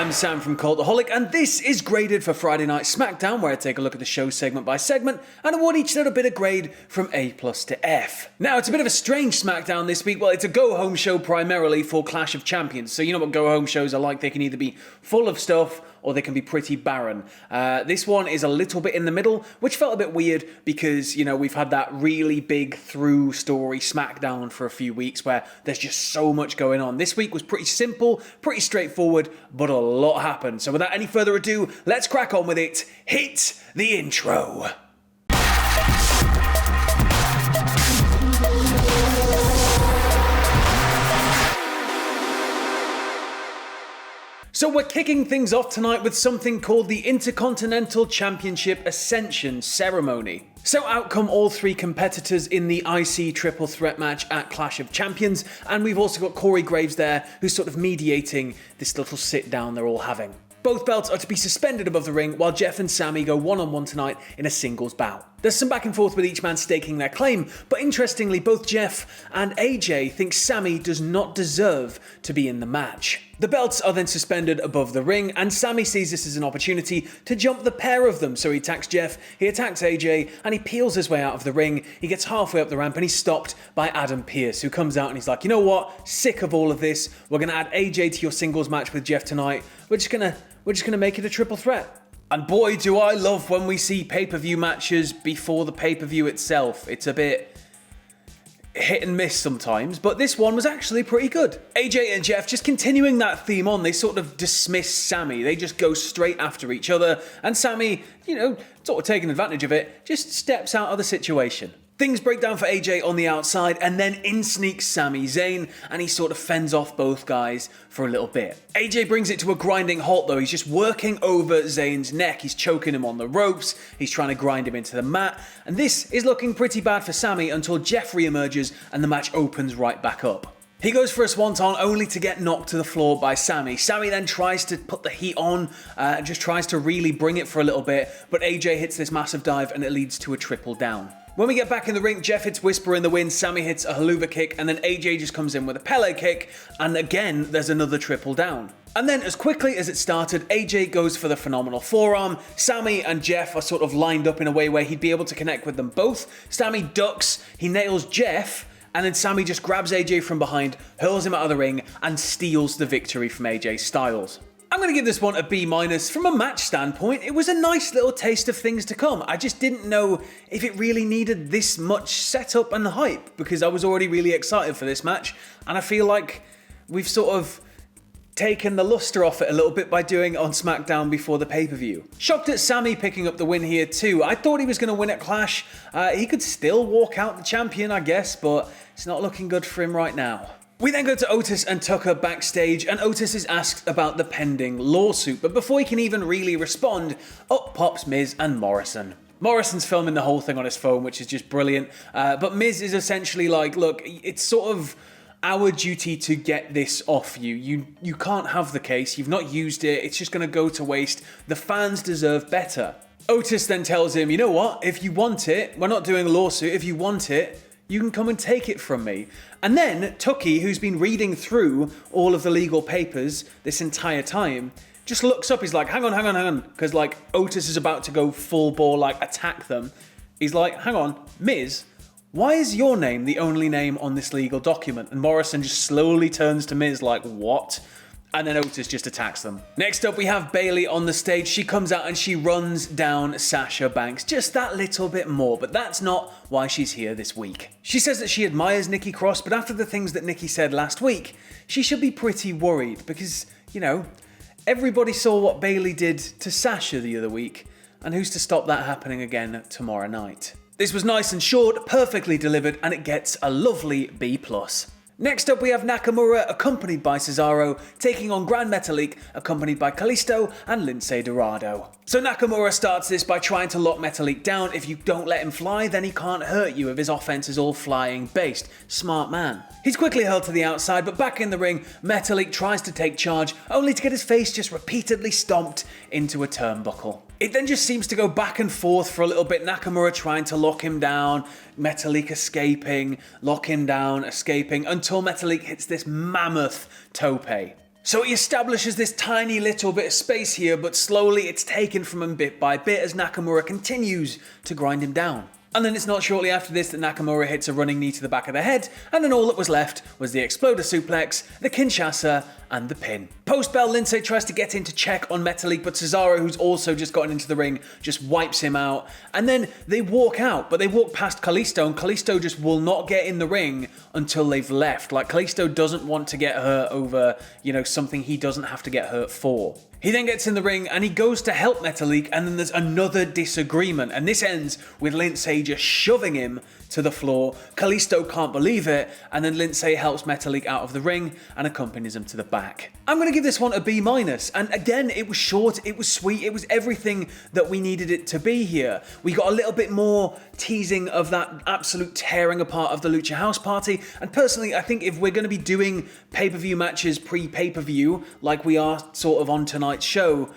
I'm Sam from Cultaholic, and this is Graded for Friday Night SmackDown, where I take a look at the show segment by segment and award each little bit of grade from A+ to F. Now, it's a bit of a strange SmackDown this week. Well, it's a go-home show primarily for Clash of Champions, so you know what go-home shows are like. They can either be full of stuff or they can be pretty barren. This one is a little bit in the middle, which felt a bit weird because, you know, we've had that really big through story SmackDown for a few weeks where there's just so much going on. This week was pretty simple, pretty straightforward, but a lot happened. So without any further ado, let's crack on with it. Hit the intro. So we're kicking things off tonight with something called the Intercontinental Championship Ascension ceremony. So out come all three competitors in the IC triple threat match at Clash of Champions, and we've also got Corey Graves there, who's sort of mediating this little sit down they're all having. Both belts are to be suspended above the ring while Jeff and Sami go one-on-one tonight in a singles bout. There's some back and forth with each man staking their claim, but interestingly both Jeff and AJ think Sami does not deserve to be in the match. The belts are then suspended above the ring, and Sami sees this as an opportunity to jump the pair of them, so he attacks Jeff, he attacks AJ, and he peels his way out of the ring. He gets halfway up the ramp and he's stopped by Adam Pearce, who comes out and he's like, you know what, sick of all of this, we're going to add AJ to your singles match with Jeff tonight, we're just gonna make it a triple threat. And boy, do I love when we see pay-per-view matches before the pay-per-view itself. It's a bit hit and miss sometimes, but this one was actually pretty good. AJ and Jeff just continuing that theme on, they sort of dismiss Sami. They just go straight after each other, and Sami, you know, sort of taking advantage of it, just steps out of the situation. Things break down for AJ on the outside, and then in sneaks Sami Zayn, and he sort of fends off both guys for a little bit. AJ brings it to a grinding halt though. He's just working over Zayn's neck. He's choking him on the ropes. He's trying to grind him into the mat. And this is looking pretty bad for Sami until Jeff re-emerges and the match opens right back up. He goes for a swanton only to get knocked to the floor by Sami. Sami then tries to put the heat on, just tries to really bring it for a little bit, but AJ hits this massive dive and it leads to a triple down. When we get back in the ring, Jeff hits Whisper in the wind, Sami hits a haluva kick, and then AJ just comes in with a Pele kick, and again, there's another triple down. And then as quickly as it started, AJ goes for the phenomenal forearm. Sami and Jeff are sort of lined up in a way where he'd be able to connect with them both. Sami ducks, he nails Jeff, and then Sami just grabs AJ from behind, hurls him out of the ring, and steals the victory from AJ Styles. I'm going to give this one a B-. From a match standpoint, it was a nice little taste of things to come. I just didn't know if it really needed this much setup and hype, because I was already really excited for this match, and I feel like we've sort of taken the luster off it a little bit by doing it on SmackDown before the pay-per-view. Shocked at Sami picking up the win here too. I thought he was going to win at Clash. He could still walk out the champion, I guess, but it's not looking good for him right now. We then go to Otis and Tucker backstage, and Otis is asked about the pending lawsuit, but before he can even really respond, up pops Miz and Morrison. Morrison's filming the whole thing on his phone, which is just brilliant, but Miz is essentially like, look, it's sort of our duty to get this off you. You can't have the case, you've not used it, it's just going to go to waste, the fans deserve better. Otis then tells him, you know what, if you want it, we're not doing a lawsuit, if you want it, you can come and take it from me. And then Tucky, who's been reading through all of the legal papers this entire time, just looks up, he's like, hang on, because like Otis is about to go full bore, like attack them. He's like, hang on, Miz, why is your name the only name on this legal document? And Morrison just slowly turns to Miz like, what? And then Otis just attacks them. Next up, we have Bayley on the stage. She comes out and she runs down Sasha Banks just that little bit more, but that's not why she's here this week. She says that she admires Nikki Cross, but after the things that Nikki said last week, she should be pretty worried because, you know, everybody saw what Bayley did to Sasha the other week, and who's to stop that happening again tomorrow night? This was nice and short, perfectly delivered, and it gets a lovely B+. Next up, we have Nakamura, accompanied by Cesaro, taking on Gran Metalik, accompanied by Kalisto and Lince Dorado. So Nakamura starts this by trying to lock Metalik down. If you don't let him fly, then he can't hurt you if his offense is all flying based. Smart man. He's quickly hurled to the outside, but back in the ring, Metalik tries to take charge, only to get his face just repeatedly stomped into a turnbuckle. It then just seems to go back and forth for a little bit, Nakamura trying to lock him down, Metalik escaping, lock him down, escaping, until Metalik hits this mammoth tope. So he establishes this tiny little bit of space here, but slowly it's taken from him bit by bit as Nakamura continues to grind him down. And then it's not shortly after this that Nakamura hits a running knee to the back of the head, and then all that was left was the Exploder Suplex, the Kinshasa, and the pin. Post-bell, Lindsay tries to get in to check on Metalik, but Cesaro, who's also just gotten into the ring, just wipes him out. And then they walk out, but they walk past Kalisto, and Kalisto just will not get in the ring until they've left. Like, Kalisto doesn't want to get hurt over, something he doesn't have to get hurt for. He then gets in the ring and he goes to help Metalik, and then there's another disagreement, and this ends with Lindsay just shoving him to the floor. Kalisto can't believe it, and then Lindsay helps Metalik out of the ring and accompanies him to the back. I'm going to give this one a B-, and again, it was short, it was sweet, it was everything that we needed it to be here. We got a little bit more teasing of that absolute tearing apart of the Lucha House Party, and personally, I think if we're going to be doing pay-per-view matches pre-pay-per-view, like we are sort of on tonight's show,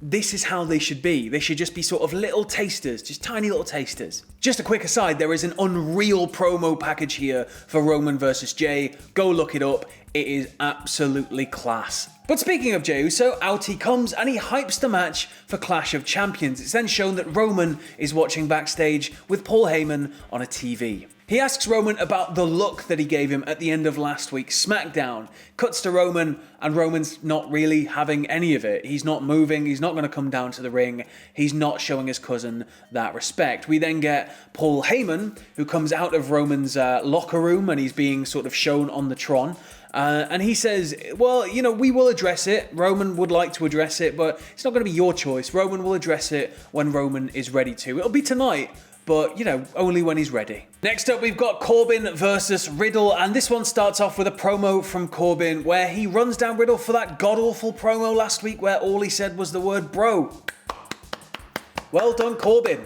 this is how they should be. They should just be sort of little tasters, just tiny little tasters. Just a quick aside, there is an unreal promo package here for Roman versus Jay. Go look it up. It is absolutely class. But speaking of Jey Uso, out he comes and he hypes the match for Clash of Champions. It's then shown that Roman is watching backstage with Paul Heyman on a TV. He asks Roman about the look that he gave him at the end of last week's SmackDown. Cuts to Roman, and Roman's not really having any of it. He's not moving, he's not going to come down to the ring, he's not showing his cousin that respect. We then get Paul Heyman, who comes out of Roman's locker room, and he's being sort of shown on the Tron. And he says, well, we will address it. Roman would like to address it, but it's not going to be your choice. Roman will address it when Roman is ready to. It'll be tonight, but, only when he's ready. Next up, we've got Corbin versus Riddle, and this one starts off with a promo from Corbin where he runs down Riddle for that god-awful promo last week where all he said was the word bro. Well done, Corbin.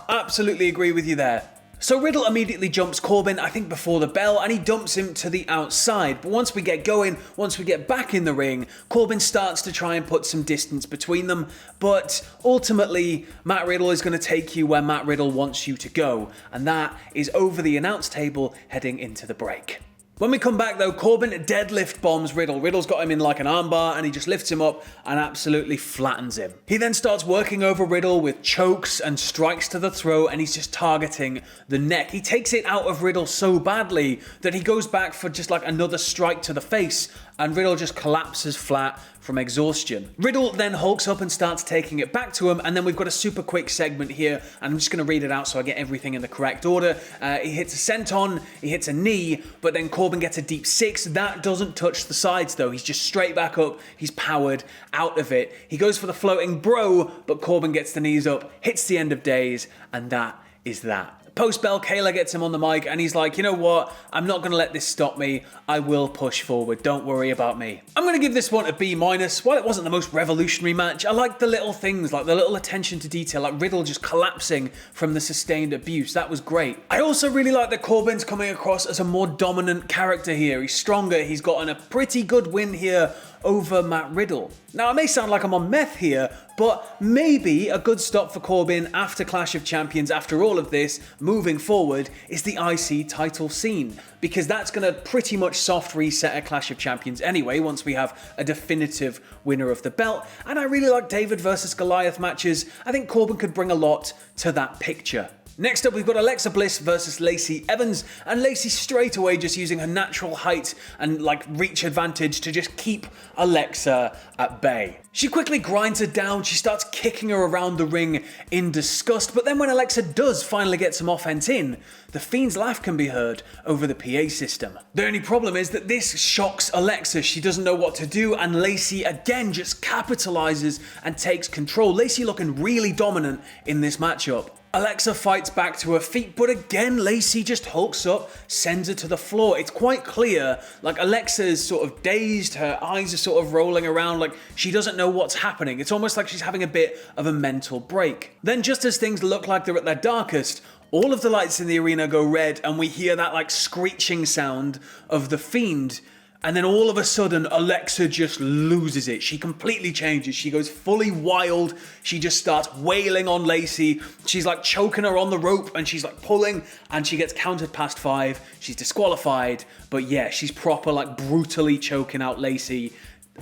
Absolutely agree with you there. So Riddle immediately jumps Corbin, I think before the bell, and he dumps him to the outside. But once we get going, once we get back in the ring, Corbin starts to try and put some distance between them. But ultimately, Matt Riddle is going to take you where Matt Riddle wants you to go. And that is over the announce table heading into the break. When we come back though, Corbin deadlift bombs Riddle. Riddle's got him in like an armbar and he just lifts him up and absolutely flattens him. He then starts working over Riddle with chokes and strikes to the throat, and he's just targeting the neck. He takes it out of Riddle so badly that he goes back for just like another strike to the face, and Riddle just collapses flat from exhaustion. Riddle then hulks up and starts taking it back to him, and then we've got a super quick segment here, and I'm just going to read it out so I get everything in the correct order. He hits a senton, he hits a knee, but then Corbin gets a deep six. That doesn't touch the sides though. He's just straight back up. He's powered out of it. He goes for the floating bro, but Corbin gets the knees up, hits the end of days, and that is that. Post-bell, Kayla gets him on the mic and he's like, you know what? I'm not going to let this stop me. I will push forward. Don't worry about me. I'm going to give this one a B-. While it wasn't the most revolutionary match, I liked the little things, like the little attention to detail, like Riddle just collapsing from the sustained abuse. That was great. I also really like that Corbin's coming across as a more dominant character here. He's stronger. He's gotten a pretty good win here over Matt Riddle. Now, it may sound like I'm on meth here, but maybe a good stop for Corbin after Clash of Champions, after all of this, moving forward, is the IC title scene. Because that's going to pretty much soft reset at Clash of Champions anyway, once we have a definitive winner of the belt. And I really like David versus Goliath matches. I think Corbin could bring a lot to that picture. Next up, we've got Alexa Bliss versus Lacey Evans, and Lacey straight away just using her natural height and reach advantage to just keep Alexa at bay. She quickly grinds her down, she starts kicking her around the ring in disgust, but then when Alexa does finally get some offense in, the Fiend's laugh can be heard over the PA system. The only problem is that this shocks Alexa. She doesn't know what to do, and Lacey again just capitalizes and takes control. Lacey looking really dominant in this matchup. Alexa fights back to her feet, but again, Lacey just hulks up, sends her to the floor. It's quite clear, Alexa's sort of dazed, her eyes are sort of rolling around, she doesn't know what's happening. It's almost like she's having a bit of a mental break. Then just as things look like they're at their darkest, all of the lights in the arena go red and we hear that screeching sound of the Fiend. And then all of a sudden, Alexa just loses it. She completely changes. She goes fully wild. She just starts wailing on Lacey. She's choking her on the rope and she's pulling and she gets counted past 5. She's disqualified. But yeah, she's proper brutally choking out Lacey.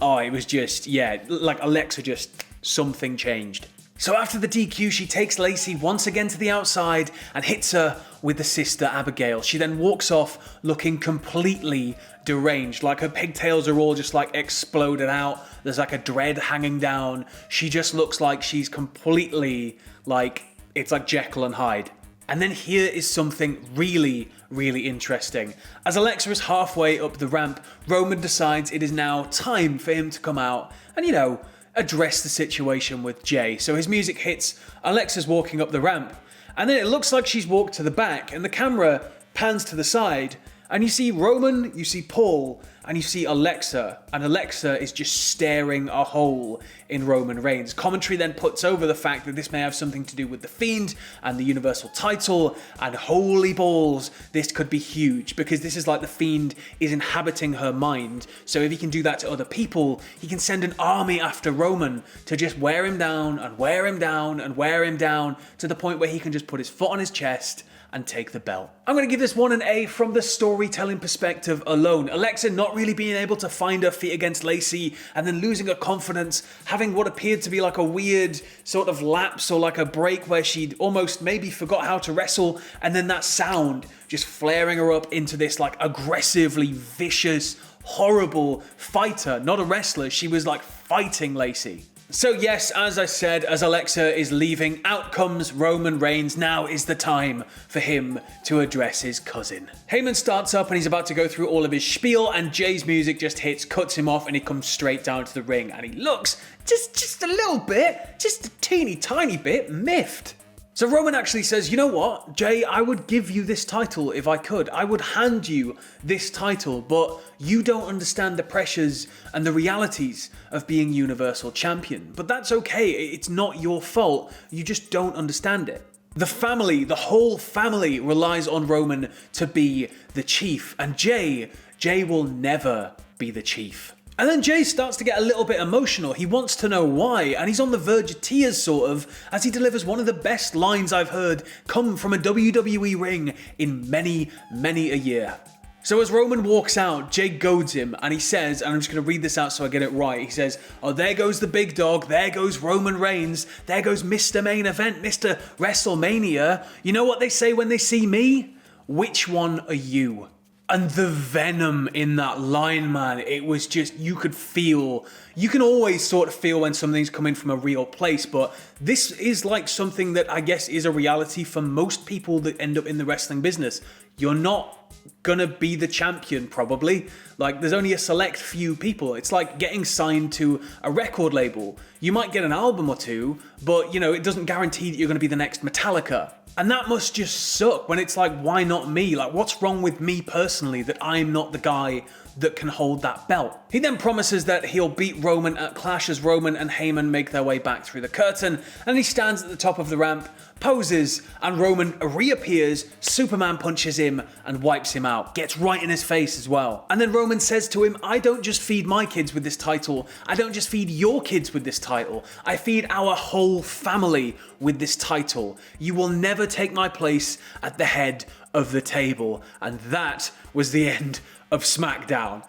Oh, it was just, yeah, like Alexa just, something changed. So after the DQ, she takes Lacey once again to the outside and hits her with the sister Abigail. She then walks off looking completely deranged, like her pigtails are all just like exploded out. There's like a dread hanging down. She just looks like she's completely like, it's like Jekyll and Hyde. And then here is something really, really interesting. As Alexa is halfway up the ramp, Roman decides it is now time for him to come out and, you know, address the situation with Jay. So his music hits, Alexa's walking up the ramp, and then it looks like she's walked to the back, and the camera pans to the side, and you see Roman, you see Paul, and you see Alexa, and Alexa is just staring a hole in Roman Reigns. Commentary then puts over the fact that this may have something to do with The Fiend and the Universal title, and holy balls, this could be huge, because this is like The Fiend is inhabiting her mind, so if he can do that to other people, he can send an army after Roman to just wear him down, and wear him down, and wear him down, to the point where he can just put his foot on his chest and take the belt. I'm going to give this one an A from the storytelling perspective alone. Alexa not really being able to find her feet against Lacey and then losing her confidence, having what appeared to be like a weird sort of lapse or like a break where she'd almost maybe forgot how to wrestle, and then that sound just flaring her up into this like aggressively vicious, horrible fighter, not a wrestler. She was like fighting Lacey. So yes, as I said, as Alexa is leaving, out comes Roman Reigns. Now is the time for him to address his cousin. Heyman starts up and he's about to go through all of his spiel, and Jay's music just hits, cuts him off, and he comes straight down to the ring, and he looks just a little bit, just a teeny tiny bit miffed. So Roman actually says, you know what, Jay, I would give you this title if I could. I would hand you this title, but you don't understand the pressures and the realities of being Universal Champion. But that's okay, it's not your fault, you just don't understand it. The family, the whole family relies on Roman to be the chief, and Jay will never be the chief. And then Jay starts to get a little bit emotional. He wants to know why, and he's on the verge of tears sort of, as he delivers one of the best lines I've heard come from a WWE ring in many, many a year. So as Roman walks out, Jay goads him, and he says, and I'm just going to read this out so I get it right, he says, oh, there goes the big dog, there goes Roman Reigns, there goes Mr. Main Event, Mr. WrestleMania. You know what they say when they see me? Which one are you? And the venom in that line, man, it was just, you could feel, you can always sort of feel when something's coming from a real place, but this is like something that I guess is a reality for most people that end up in the wrestling business. You're not gonna be the champion, probably. Like, there's only a select few people. It's like getting signed to a record label. You might get an album or two, but, you know, it doesn't guarantee that you're gonna be the next Metallica. And that must just suck when it's like, why not me? Like, what's wrong with me personally that I'm not the guy that can hold that belt? He then promises that he'll beat Roman at Clash as Roman and Heyman make their way back through the curtain, and he stands at the top of the ramp, poses, and Roman reappears, Superman punches him and wipes him out. Gets right in his face as well. And then Roman says to him, I don't just feed my kids with this title, I don't just feed your kids with this title, I feed our whole family with this title. You will never take my place at the head of the table. And that was the end of SmackDown.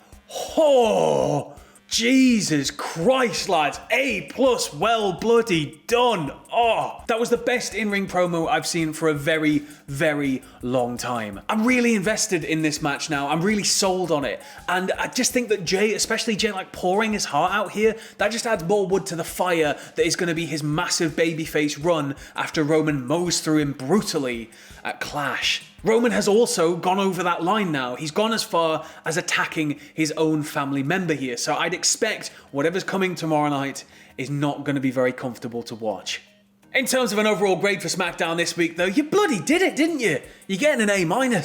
Oh, Jesus Christ, lads. A+, well bloody done. Oh, that was the best in-ring promo I've seen for a very, very long time. I'm really invested in this match now. I'm really sold on it. And I just think that Jay, especially Jay, like pouring his heart out here, that just adds more wood to the fire that is going to be his massive babyface run after Roman mows through him brutally at Clash. Roman has also gone over that line now. He's gone as far as attacking his own family member here. So I'd expect whatever's coming tomorrow night is not going to be very comfortable to watch. In terms of an overall grade for SmackDown this week though, you bloody did it, didn't you? You're getting an A-.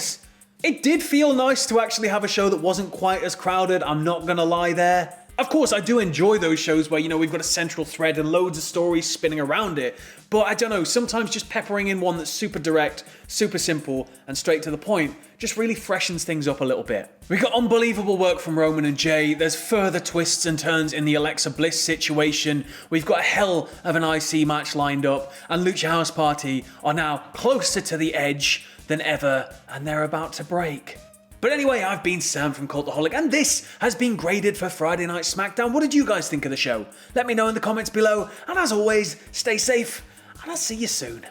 It did feel nice to actually have a show that wasn't quite as crowded, I'm not going to lie there. Of course, I do enjoy those shows where, you know, we've got a central thread and loads of stories spinning around it. But I don't know, sometimes just peppering in one that's super direct, super simple, and straight to the point just really freshens things up a little bit. We got unbelievable work from Roman and Jay. There's further twists and turns in the Alexa Bliss situation. We've got a hell of an IC match lined up, and Lucha House Party are now closer to the edge than ever, and they're about to break. But anyway, I've been Sam from Cultaholic, and this has been Graded for Friday Night SmackDown. What did you guys think of the show? Let me know in the comments below, and as always, stay safe, and I'll see you soon.